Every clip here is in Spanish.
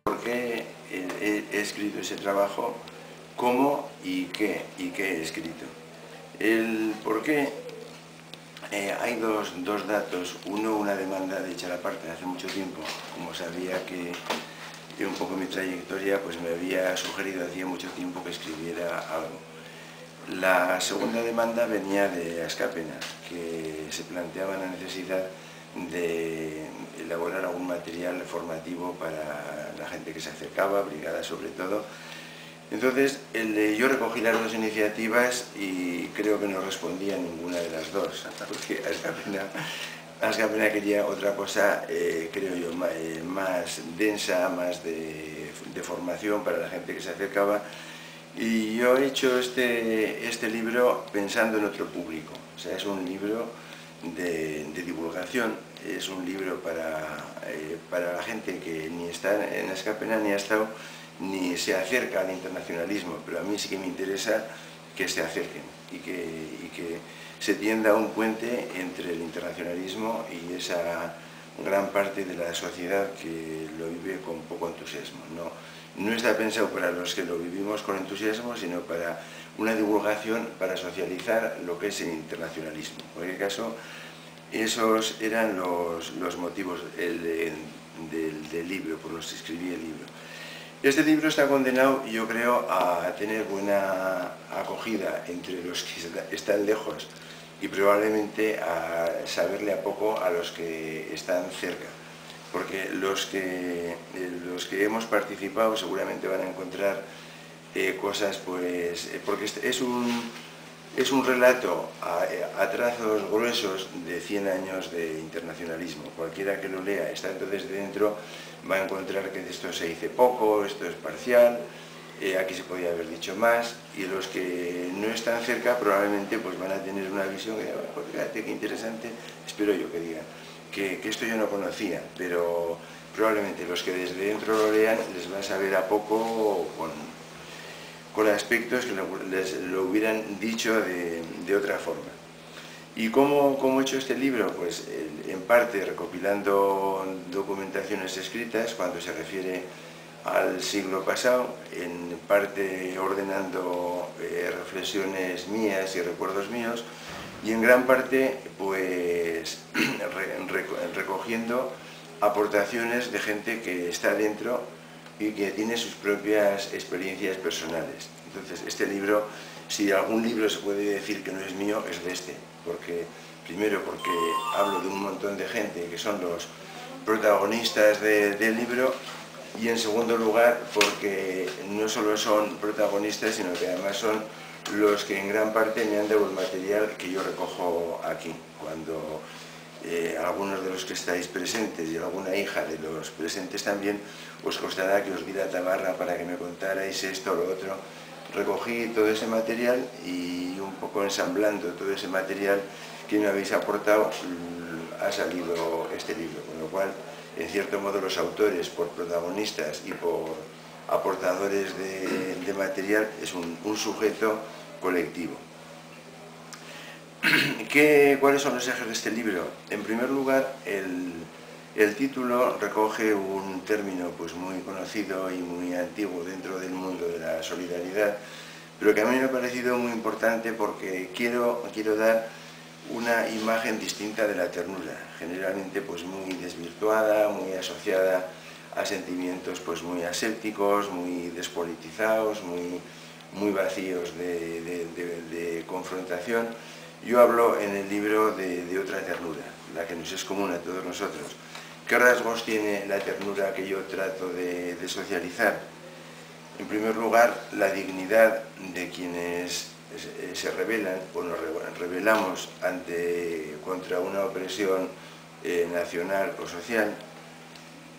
por qué he escrito ese trabajo, cómo y qué he escrito. El por qué, hay dos datos. Uno, una demanda de Chalaparta hace mucho tiempo, como sabía que un poco mi trayectoria, pues me había sugerido hacía mucho tiempo que escribiera algo. La segunda demanda venía de Askapena, que se planteaba la necesidad de elaborar algún material formativo para la gente que se acercaba, brigada sobre todo. Entonces, yo recogí las dos iniciativas y creo que no respondía a ninguna de las dos, porque Askapena quería otra cosa, creo yo, más densa, más de formación para la gente que se acercaba. Y yo he hecho este libro pensando en otro público. O sea, es un libro de divulgación, es un libro para la gente que ni está en Askapena ni ha estado ni se acerca al internacionalismo, pero a mí sí que me interesa que se acerquen y que se tienda un puente entre el internacionalismo y esa gran parte de la sociedad que lo vive con poco entusiasmo. No está pensado para los que lo vivimos con entusiasmo, sino para una divulgación, para socializar lo que es el internacionalismo. En cualquier caso, esos eran los motivos del libro, por los que escribí el libro. Este libro está condenado, yo creo, a tener buena acogida entre los que están lejos y probablemente a saberle a poco a los que están cerca. Porque los que hemos participado seguramente van a encontrar cosas, pues, porque es un relato a trazos gruesos de 100 años de internacionalismo. Cualquiera que lo lea, estando desde dentro, va a encontrar que de esto se dice poco, esto es parcial, aquí se podía haber dicho más, y los que no están cerca probablemente pues van a tener una visión que, pues fíjate qué interesante, espero yo que digan, que esto yo no conocía, pero probablemente los que desde dentro lo lean les va a saber a poco con aspectos que les lo hubieran dicho de otra forma. ¿Y cómo he hecho este libro? Pues en parte recopilando documentaciones escritas cuando se refiere al siglo pasado, en parte ordenando reflexiones mías y recuerdos míos, y en gran parte pues recogiendo aportaciones de gente que está dentro y que tiene sus propias experiencias personales. Entonces, este libro, si algún libro se puede decir que no es mío, es de este, primero porque hablo de un montón de gente que son los protagonistas del libro, y en segundo lugar porque no solo son protagonistas, sino que además son los que en gran parte me han dado el material que yo recojo aquí. Cuando algunos de los que estáis presentes y alguna hija de los presentes también, os costará que os di la tabarra para que me contarais esto o lo otro. Recogí todo ese material y un poco ensamblando todo ese material que me habéis aportado, ha salido este libro, con lo cual, en cierto modo, los autores, por protagonistas y por aportadores de material, es un sujeto colectivo. ¿Cuáles son los ejes de este libro? En primer lugar, el título recoge un término pues muy conocido y muy antiguo dentro del mundo de la solidaridad, pero que a mí me ha parecido muy importante porque quiero dar una imagen distinta de la ternura, generalmente pues muy desvirtuada, muy asociada a sentimientos pues muy asépticos, muy despolitizados, muy vacíos de confrontación. Yo hablo en el libro de otra ternura, la que nos es común a todos nosotros. ¿Qué rasgos tiene la ternura que yo trato de socializar? En primer lugar, la dignidad de quienes se rebelan o nos rebelamos contra una opresión nacional o social.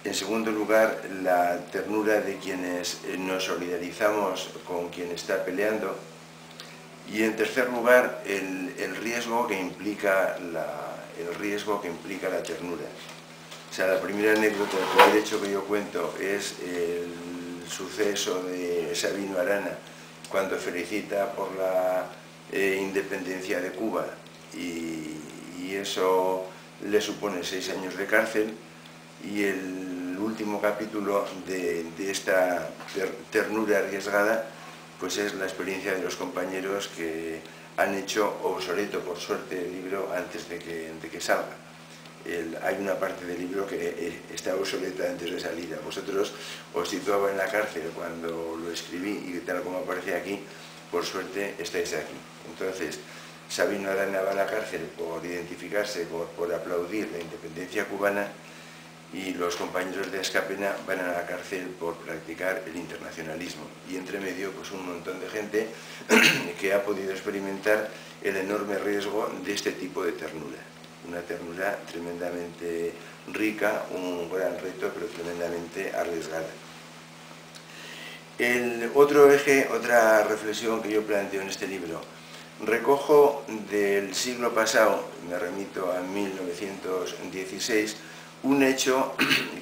En segundo lugar, la ternura de quienes nos solidarizamos con quien está peleando. Y en tercer lugar, el riesgo que implica la ternura. O sea, la primera anécdota de hecho que yo cuento es el suceso de Sabino Arana cuando felicita por la independencia de Cuba, y eso le supone 6 años de cárcel, y el el último capítulo de esta ternura arriesgada, pues es la experiencia de los compañeros que han hecho obsoleto, por suerte, el libro antes de que salga. Hay una parte del libro que está obsoleta antes de salida. Vosotros os situaba en la cárcel cuando lo escribí y tal como aparece aquí, por suerte estáis aquí. Entonces, Sabino Arana va a la cárcel por identificarse, por aplaudir la independencia cubana, y los compañeros de Azkapena van a la cárcel por practicar el internacionalismo. Y entre medio, pues un montón de gente que ha podido experimentar el enorme riesgo de este tipo de ternura. Una ternura tremendamente rica, un gran reto, pero tremendamente arriesgada. El otro eje, otra reflexión que yo planteo en este libro, recojo del siglo pasado, me remito a 1916, un hecho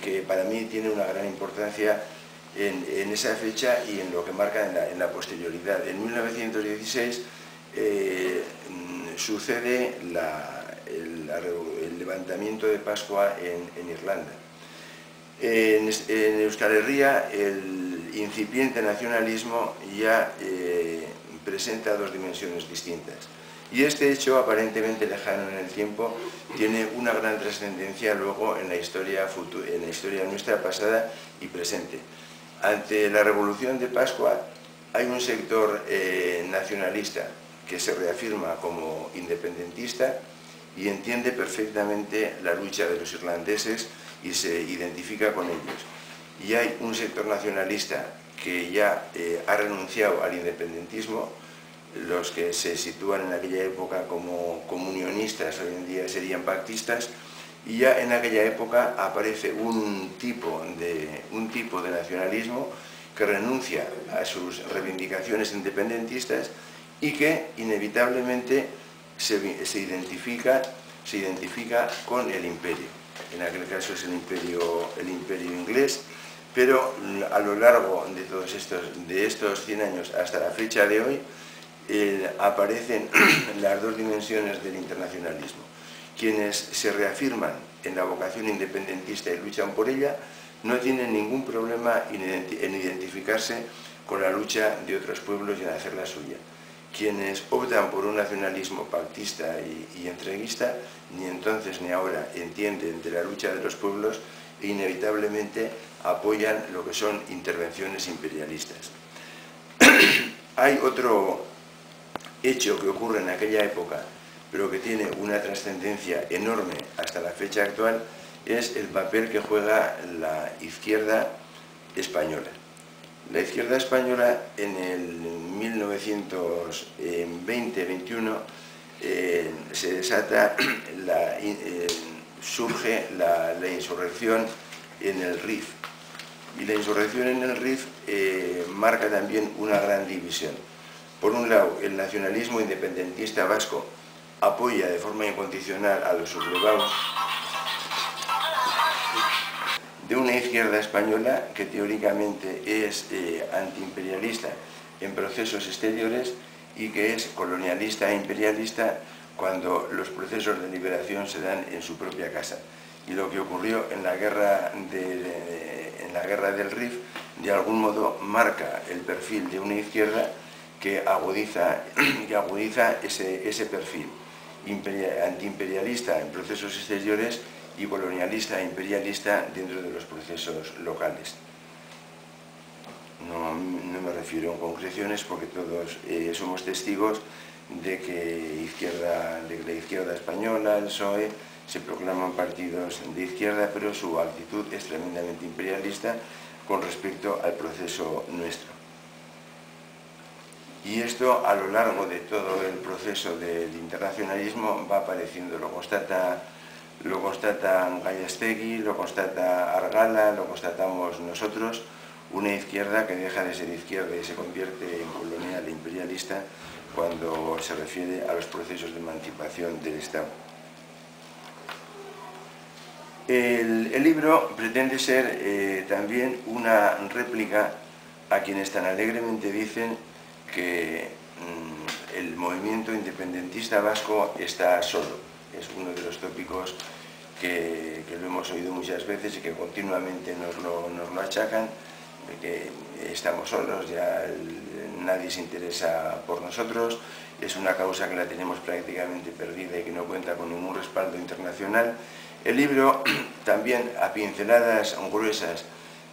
que para mí tiene una gran importancia en esa fecha y en lo que marca en la posterioridad. En 1916 sucede el levantamiento de Pascua en Irlanda. En Euskal Herria el incipiente nacionalismo ya presenta dos dimensiones distintas. Y este hecho, aparentemente lejano en el tiempo, tiene una gran trascendencia luego en la historia nuestra pasada y presente. Ante la Revolución de Pascua hay un sector nacionalista que se reafirma como independentista y entiende perfectamente la lucha de los irlandeses y se identifica con ellos. Y hay un sector nacionalista que ya ha renunciado al independentismo, los que se sitúan en aquella época como comunionistas, hoy en día serían pactistas, y ya en aquella época aparece un tipo de nacionalismo que renuncia a sus reivindicaciones independentistas y que inevitablemente se identifica con el imperio. En aquel caso es el imperio inglés, pero a lo largo de estos 100 años hasta la fecha de hoy aparecen las dos dimensiones del internacionalismo. Quienes se reafirman en la vocación independentista y luchan por ella no tienen ningún problema en identificarse con la lucha de otros pueblos y en hacer la suya. Quienes optan por un nacionalismo pactista y entreguista, ni entonces ni ahora entienden de la lucha de los pueblos e inevitablemente apoyan lo que son intervenciones imperialistas. Hay otro hecho que ocurre en aquella época, pero que tiene una trascendencia enorme hasta la fecha actual, es el papel que juega la izquierda española. La izquierda española en el 1920-21 se desata, surge la insurrección en el Rif. Y la insurrección en el Rif marca también una gran división. Por un lado, el nacionalismo independentista vasco apoya de forma incondicional a los sublevados de una izquierda española que teóricamente es antiimperialista en procesos exteriores y que es colonialista e imperialista cuando los procesos de liberación se dan en su propia casa. Y lo que ocurrió en la guerra del Rif, de algún modo marca el perfil de una izquierda que agudiza ese perfil antiimperialista en procesos exteriores y colonialista e imperialista dentro de los procesos locales. No me refiero en concreciones porque todos somos testigos de que la izquierda española, el PSOE, se proclaman partidos de izquierda, pero su actitud es tremendamente imperialista con respecto al proceso nuestro. Y esto a lo largo de todo el proceso del internacionalismo va apareciendo, lo constata Gallástegui, lo constata Argala, lo constatamos nosotros, una izquierda que deja de ser izquierda y se convierte en colonial e imperialista cuando se refiere a los procesos de emancipación del Estado. El libro pretende ser también una réplica a quienes tan alegremente dicen que el movimiento independentista vasco está solo. Es uno de los tópicos que lo hemos oído muchas veces y que continuamente nos lo achacan, de que estamos solos, nadie se interesa por nosotros, es una causa que la tenemos prácticamente perdida y que no cuenta con ningún respaldo internacional. El libro, también a pinceladas gruesas,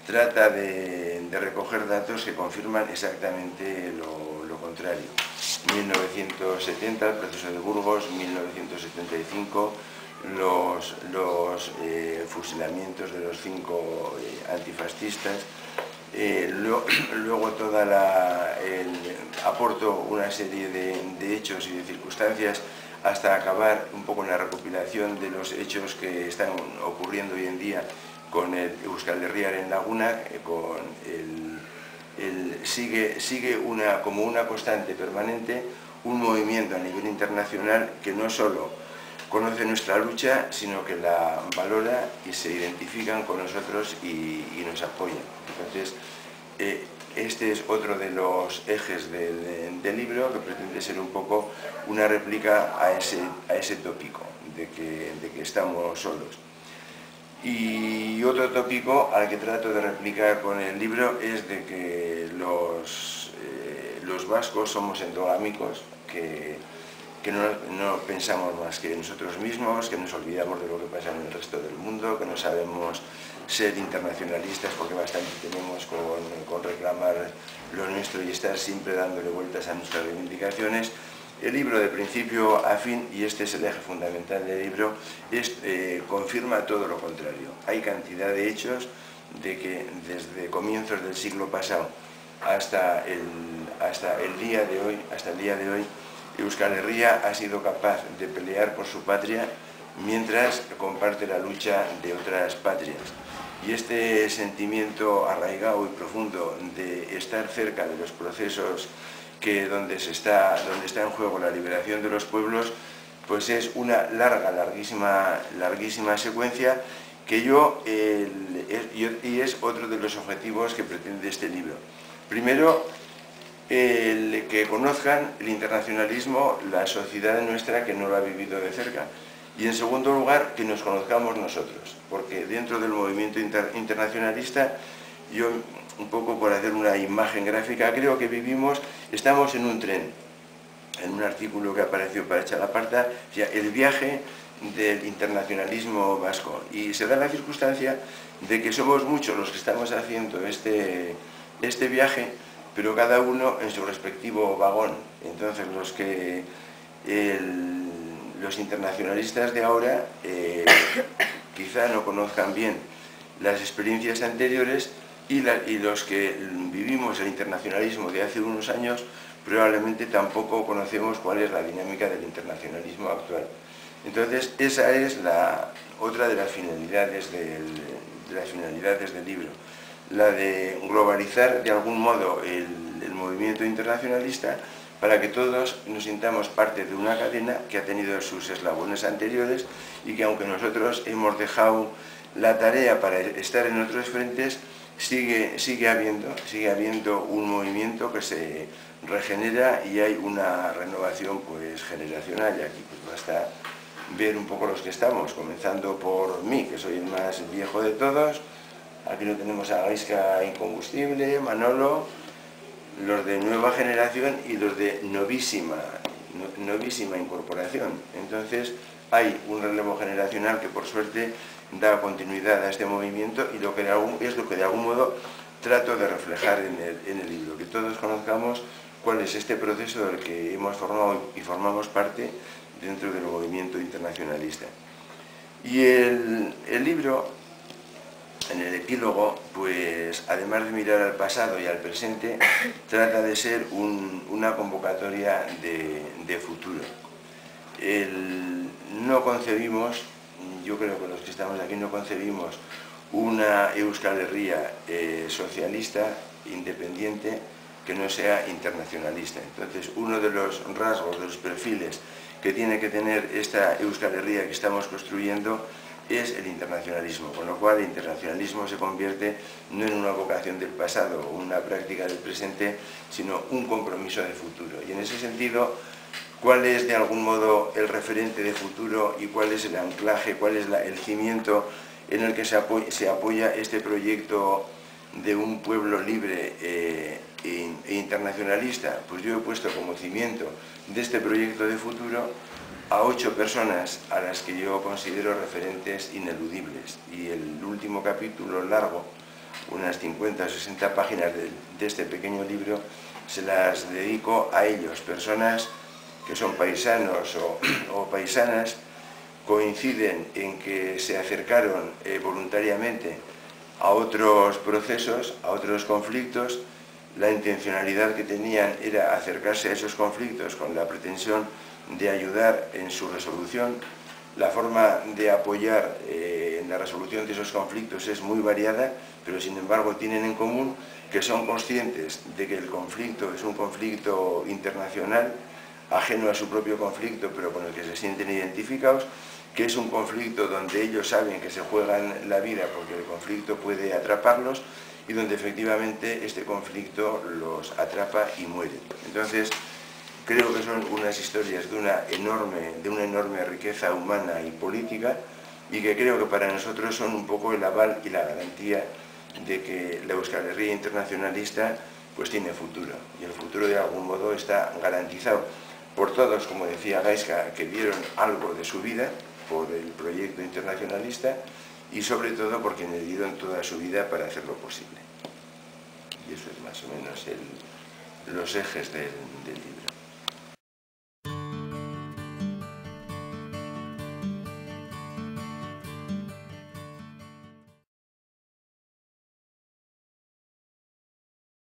trata de recoger datos que confirman exactamente lo contrario. 1970, el proceso de Burgos; 1975, los fusilamientos de los 5 antifascistas. Luego aporto una serie de hechos y de circunstancias hasta acabar un poco en la recopilación de los hechos que están ocurriendo hoy en día con el Euskal Herriaren Laguna, sigue como una constante permanente un movimiento a nivel internacional que no solo conoce nuestra lucha, sino que la valora y se identifican con nosotros y nos apoyan. Entonces, este es otro de los ejes del libro, que pretende ser un poco una réplica a ese tópico de que estamos solos. Y otro tópico al que trato de replicar con el libro es de que los vascos somos endogámicos, que no pensamos más que nosotros mismos, que nos olvidamos de lo que pasa en el resto del mundo, que no sabemos ser internacionalistas porque bastante tenemos con reclamar lo nuestro y estar siempre dándole vueltas a nuestras reivindicaciones. El libro, de principio a fin, y este es el eje fundamental del libro, confirma todo lo contrario. Hay cantidad de hechos de que desde comienzos del siglo pasado hasta el día de hoy, Euskal Herria ha sido capaz de pelear por su patria mientras comparte la lucha de otras patrias. Y este sentimiento arraigado y profundo de estar cerca de los procesos donde está en juego la liberación de los pueblos, pues es una larguísima secuencia y es otro de los objetivos que pretende este libro. Primero, que conozcan el internacionalismo, la sociedad nuestra que no lo ha vivido de cerca. Y en segundo lugar, que nos conozcamos nosotros, porque dentro del movimiento internacionalista, yo, un poco por hacer una imagen gráfica, creo que estamos en un tren, en un artículo que apareció para Txalaparta, el viaje del internacionalismo vasco. Y se da la circunstancia de que somos muchos los que estamos haciendo este viaje, pero cada uno en su respectivo vagón. Entonces los internacionalistas de ahora quizá no conozcan bien las experiencias anteriores y los que vivimos el internacionalismo de hace unos años probablemente tampoco conocemos cuál es la dinámica del internacionalismo actual. Entonces, esa es otra de las finalidades del libro, la de globalizar de algún modo el movimiento internacionalista para que todos nos sintamos parte de una cadena que ha tenido sus eslabones anteriores y que, aunque nosotros hemos dejado la tarea para estar en otros frentes, sigue habiendo un movimiento que se regenera y hay una renovación pues generacional. Y aquí pues basta ver un poco los que estamos, comenzando por mí, que soy el más viejo de todos. Aquí lo tenemos a Gaizka Incombustible, Manolo, los de nueva generación y los de novísima incorporación. Entonces hay un relevo generacional que por suerte da continuidad a este movimiento y es lo que de algún modo trato de reflejar en el libro, que todos conozcamos cuál es este proceso del que hemos formado y formamos parte dentro del movimiento internacionalista. Y el libro, en el epílogo, pues además de mirar al pasado y al presente, trata de ser una convocatoria de futuro. No concebimos, yo creo que los que estamos aquí no concebimos una Euskal Herria socialista, independiente, que no sea internacionalista. Entonces, uno de los rasgos, de los perfiles que tiene que tener esta Euskal Herria que estamos construyendo es el internacionalismo, con lo cual el internacionalismo se convierte no en una vocación del pasado o una práctica del presente, sino un compromiso de futuro. Y en ese sentido, cuál es de algún modo el referente de futuro y cuál es el anclaje, cuál es el cimiento en el que se apoya este proyecto de un pueblo libre e internacionalista. Pues yo he puesto como cimiento de este proyecto de futuro a 8 personas a las que yo considero referentes ineludibles, y el último capítulo largo, unas 50 o 60 páginas de este pequeño libro, se las dedico a ellos, personas que son paisanos o paisanas, coinciden en que se acercaron voluntariamente a otros procesos, a otros conflictos. La intencionalidad que tenían era acercarse a esos conflictos con la pretensión de ayudar en su resolución. La forma de apoyar en la resolución de esos conflictos es muy variada, pero sin embargo tienen en común que son conscientes de que el conflicto es un conflicto internacional, ajeno a su propio conflicto, pero con el que se sienten identificados, que es un conflicto donde ellos saben que se juegan la vida porque el conflicto puede atraparlos, y donde efectivamente este conflicto los atrapa y mueren. Entonces, creo que son unas historias de una enorme riqueza humana y política, y que creo que para nosotros son un poco el aval y la garantía de que la Euskal Herria internacionalista pues tiene futuro, y el futuro de algún modo está garantizado por todos, como decía Gaizka, que dieron algo de su vida por el proyecto internacionalista, y sobre todo por quienes dieron toda su vida para hacerlo posible. Y eso es más o menos los ejes del libro.